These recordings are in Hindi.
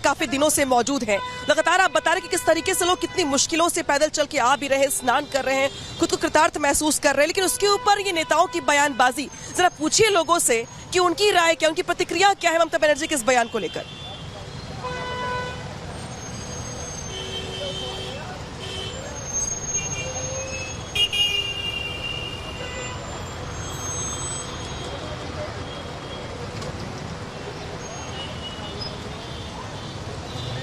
काफी दिनों से मौजूद हैं। लगातार आप बता रहे कि किस तरीके से लोग कितनी मुश्किलों से पैदल चल के आ भी रहे हैं, स्नान कर रहे हैं, खुद को कृतार्थ महसूस कर रहे हैं, लेकिन उसके ऊपर ये नेताओं की बयानबाजी, जरा पूछिए लोगों से कि उनकी राय क्या, उनकी प्रतिक्रिया क्या है ममता बनर्जी के इस बयान को लेकर।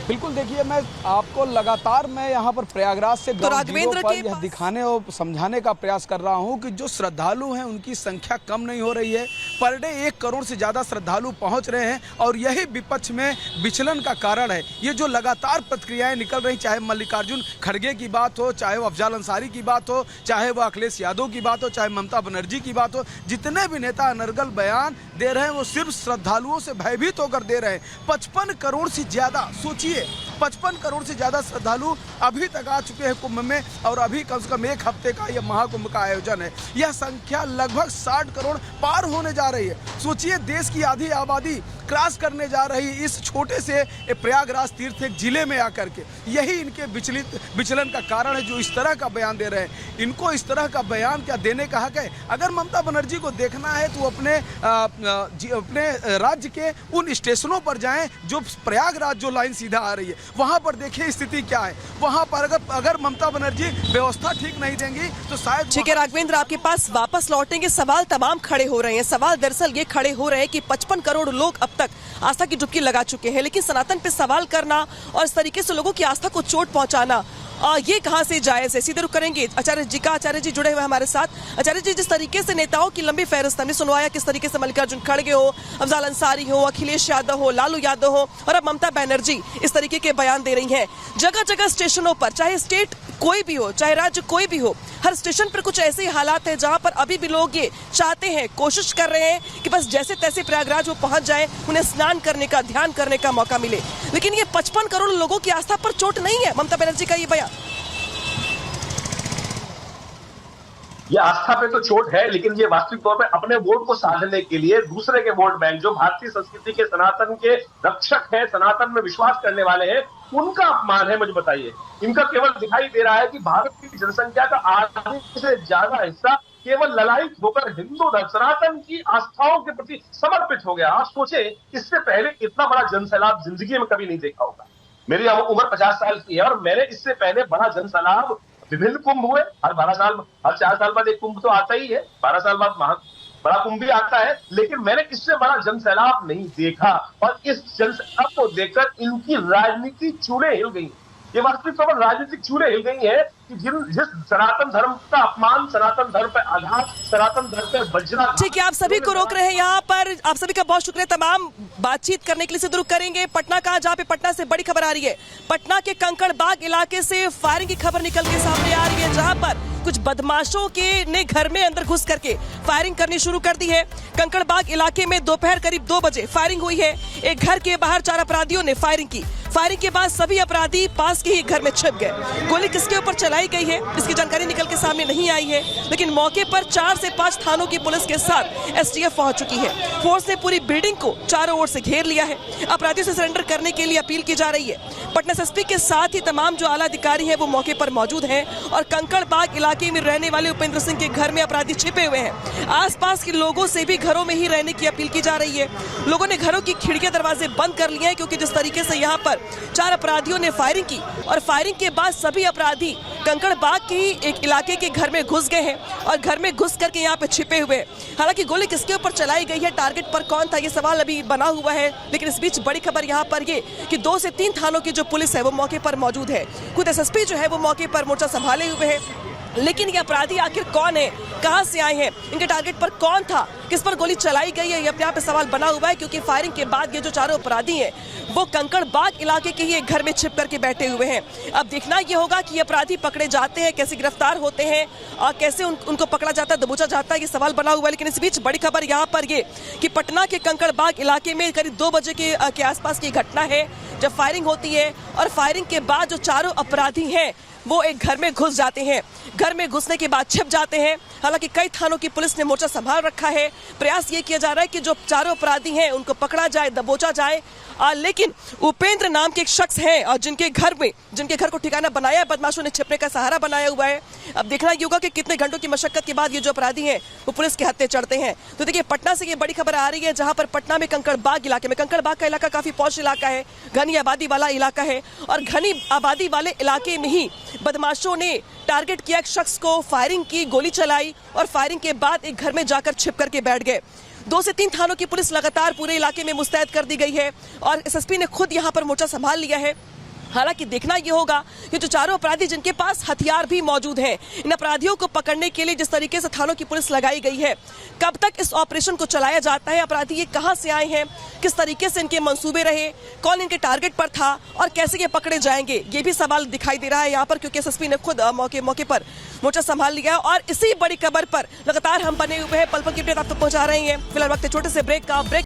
बिल्कुल, देखिए मैं आपको लगातार यहाँ पर प्रयागराज से ग्राउंड जीरो पर यह दिखाने और समझाने का प्रयास कर रहा हूं कि जो श्रद्धालु हैं उनकी संख्या कम नहीं हो रही है। पर डे 1 करोड़ से ज़्यादा श्रद्धालु पहुंच रहे हैं और यही विपक्ष में विचलन का कारण है। ये जो लगातार प्रतिक्रियाएं निकल रही, चाहे मल्लिकार्जुन खड़गे की बात हो, चाहे वो अफजल अंसारी की बात हो, चाहे वो अखिलेश यादव की बात हो, चाहे ममता बनर्जी की बात हो, जितने भी नेता अनर्गल बयान दे रहे हैं वो सिर्फ श्रद्धालुओं से भयभीत होकर दे रहे हैं। 55 करोड़ से ज़्यादा, सोचिए 55 करोड़ से ज़्यादा श्रद्धालु अभी तक आ चुके हैं कुंभ में और अभी कम से कम 1 हफ्ते का यह महाकुंभ का आयोजन है। यह संख्या लगभग 60 करोड़ पार होने जा रही है। सोचिए, देश की आधी आबादी क्रॉस करने जा रही इस छोटे से प्रयागराज तीर्थ एक जिले में आकर के, यही इनके विचलन का कारण है जो इस तरह का बयान दे रहे हैं। इनको इस तरह का बयान क्या देने का हक है? अगर ममता बनर्जी को देखना है तो अपने राज्य के उन स्टेशनों पर जाएं जो प्रयागराज जो लाइन सीधा आ रही है, वहां पर देखिए स्थिति क्या है। वहां पर अगर ममता बनर्जी व्यवस्था ठीक नहीं देंगी तो शायद। ठीक है राघवेंद्र, आपके पास वापस लौटेंगे। सवाल तमाम खड़े हो रहे हैं। सवाल दरअसल ये खड़े हो रहे हैं कि 55 करोड़ लोग अब तक आस्था की डुबकी लगा चुके हैं, लेकिन सनातन पे सवाल करना और इस तरीके से लोगों की आस्था को चोट पहुंचाना, ये कहां से जायज है? सीधे रुख करेंगे आचार्य जी का। आचार्य जी जुड़े हुए हमारे साथ। आचार्य जी, जिस तरीके से नेताओं की लंबी फहरिस्त हमने सुनवाया, किस तरीके से मल्लिकार्जुन खड़गे हो, अफजल अंसारी हो, अखिलेश यादव हो, लालू यादव हो और अब ममता बनर्जी इस तरीके के बयान दे रही हैं। जगह जगह स्टेशनों पर, चाहे स्टेट कोई भी हो, चाहे राज्य कोई भी हो, हर स्टेशन पर कुछ ऐसे हालात है जहां पर अभी भी लोग ये चाहते हैं, कोशिश कर रहे हैं कि बस जैसे तैसे प्रयागराज वो पहुंच जाए, उन्हें स्नान करने का, ध्यान करने का मौका मिले। लेकिन ये 55 करोड़ लोगों की आस्था पर चोट नहीं है ममता बनर्जी का ये बयान। ये आस्था पे तो चोट है, लेकिन ये वास्तविक तौर पे अपने वोट को साधने के लिए दूसरे के वोट बैंक जो भारतीय संस्कृति के, सनातन के रक्षक हैं, सनातन में विश्वास करने वाले हैं, उनका अपमान है। मुझे बताइए, इनका केवल दिखाई दे रहा है कि भारत की जनसंख्या का आधे से ज्यादा हिस्सा केवल ललायित होकर हिंदू धर्म, सनातन की आस्थाओं के प्रति समर्पित हो गया। आप सोचे, इससे पहले इतना बड़ा जनसैलाब जिंदगी में कभी नहीं देखा होगा। मेरी उम्र 50 साल की है और मैंने इससे पहले बड़ा जनसैलाब, विभिन्न कुंभ हुए, हर 4 साल बाद एक कुंभ तो आता ही है, 12 साल बाद बड़ा कुंभ भी आता है, लेकिन मैंने इससे बड़ा जनसैलाब नहीं देखा। और इस जनसैलाब को देखकर इनकी राजनीति चूड़े हिल गई। ये वास्तविक तौर पर राजनीतिक चूड़े हिल गई है कि जिस सनातन धर्म का अपमान, सनातन धर्म पर आघात, सनातन धर्म पर वज्रा। ठीक है, आप सभी को रोक रहे हैं यहाँ पर। आप सभी का बहुत शुक्रिया। तमाम बातचीत करने के लिए सिद्ध रुख करेंगे पटना का, जहाँ पे पटना से बड़ी खबर आ रही है। पटना के कंकड़बाग इलाके से फायरिंग की खबर निकल के सामने आ रही है, जहाँ पर कुछ बदमाशों ने घर में अंदर घुस करके फायरिंग करनी शुरू कर दी है। कंकड़बाग इलाके में दोपहर करीब 2 बजे फायरिंग हुई है। एक घर के बाहर 4 अपराधियों ने फायरिंग की। फायरिंग के बाद सभी अपराधी पास के ही घर में छिप गए। गोली किसके ऊपर चलाई गई है इसकी जानकारी निकल के सामने नहीं आई है, लेकिन मौके पर 4 से 5 थानों की पुलिस के साथ एसटीएफ पहुंच चुकी है। फोर्स ने पूरी बिल्डिंग को चारों ओर से घेर लिया है। अपराधियों से सरेंडर करने के लिए अपील की जा रही है। पटना एसपी के साथ ही तमाम जो आला अधिकारी हैं वो मौके पर मौजूद हैं और कंकड़बाग इलाके में रहने वाले उपेंद्र सिंह के घर में अपराधी छिपे हुए हैं। आसपास के लोगों से भी घरों में ही रहने की अपील की जा रही है। लोगों ने घरों की खिड़कियां दरवाजे बंद कर लिए हैं, क्योंकि जिस तरीके से यहाँ पर 4 अपराधियों ने फायरिंग की और फायरिंग के बाद सभी अपराधी कंकड़बाग के ही एक इलाके के घर में घुस गए हैं और घर में घुस करके यहाँ पे छिपे हुए हैं। हालांकि गोली किसके ऊपर चलाई गई है, टारगेट पर कौन था, ये सवाल अभी बना हुआ है। लेकिन इस बीच बड़ी खबर यहाँ पर ये कि 2 से 3 थानों की जो पुलिस है वो मौके पर मौजूद है। खुद एसएसपी जो है वो मौके पर मोर्चा संभाले हुए है। लेकिन ये अपराधी आखिर कौन है, कहां से आए हैं, इनके टारगेट पर कौन था, किस पर गोली चलाई गई है, ये अपने आप पे सवाल बना हुआ है। क्योंकि फायरिंग के बाद ये जो चारों अपराधी हैं वो कंकड़बाग इलाके के ही एक घर में छिप करके बैठे हुए हैं। अब देखना ये होगा कि ये अपराधी पकड़े जाते हैं, कैसे गिरफ्तार होते हैं और कैसे उनको पकड़ा जाता है, दबोचा जाता है, ये सवाल बना हुआ है। लेकिन इस बीच बड़ी खबर यहाँ पर ये कि पटना के कंकड़बाग इलाके में करीब 2 बजे के आसपास की घटना है, जब फायरिंग होती है और फायरिंग के बाद जो चारों अपराधी हैं वो एक घर में घुस जाते हैं। घर में घुसने के बाद छिप जाते हैं। हालांकि कई थानों की पुलिस ने मोर्चा संभाल रखा है प्रयास ये किया जा रहा है कि जो चारों अपराधी हैं उनको पकड़ा जाए, दबोचा जाए। लेकिन उपेंद्र नाम के एक शख्स हैं और जिनके घर को ठिकाना बनाया बदमाशों ने, छिपने का सहारा बनाया हुआ है। अब देखना ये होगा कि कितने घंटों की मशक्कत के बाद ये जो अपराधी हैं वो पुलिस के हत्थे चढ़ते हैं। तो देखिए, पटना से ये बड़ी खबर आ रही है, जहां पर पटना में कंकड़बाग इलाके में, कंकड़बाग का इलाका काफी पॉश इलाका है, घनी आबादी वाला इलाका है, और घनी आबादी वाले इलाके में ही बदमाशों ने टारगेट किया एक शख्स को, फायरिंग की, गोली चलाई और फायरिंग के बाद एक घर में जाकर छिप करके बैठ गए। 2 से 3 थानों की पुलिस लगातार पूरे इलाके में मुस्तैद कर दी गई है और एसएसपी ने खुद यहां पर मोर्चा संभाल लिया है। हालांकि देखना यह होगा कि जो चारों अपराधी जिनके पास हथियार भी मौजूद हैं, इन अपराधियों को पकड़ने के लिए जिस तरीके से थानों की पुलिस लगाई गई है, कब तक इस ऑपरेशन को चलाया जाता है, अपराधी ये कहां से आए हैं, किस तरीके से इनके मंसूबे रहे, कौन इनके टारगेट पर था और कैसे ये पकड़े जाएंगे, ये भी सवाल दिखाई दे रहा है यहाँ पर, क्योंकि एसएसपी ने खुद मौके पर मोर्चा संभाल लिया है। और इसी बड़ी खबर पर लगातार हम बने हुए हैं, पल पल की अपडेट आप तक पहुंचा रहे हैं। फिलहाल वक्त छोटे से ब्रेक का।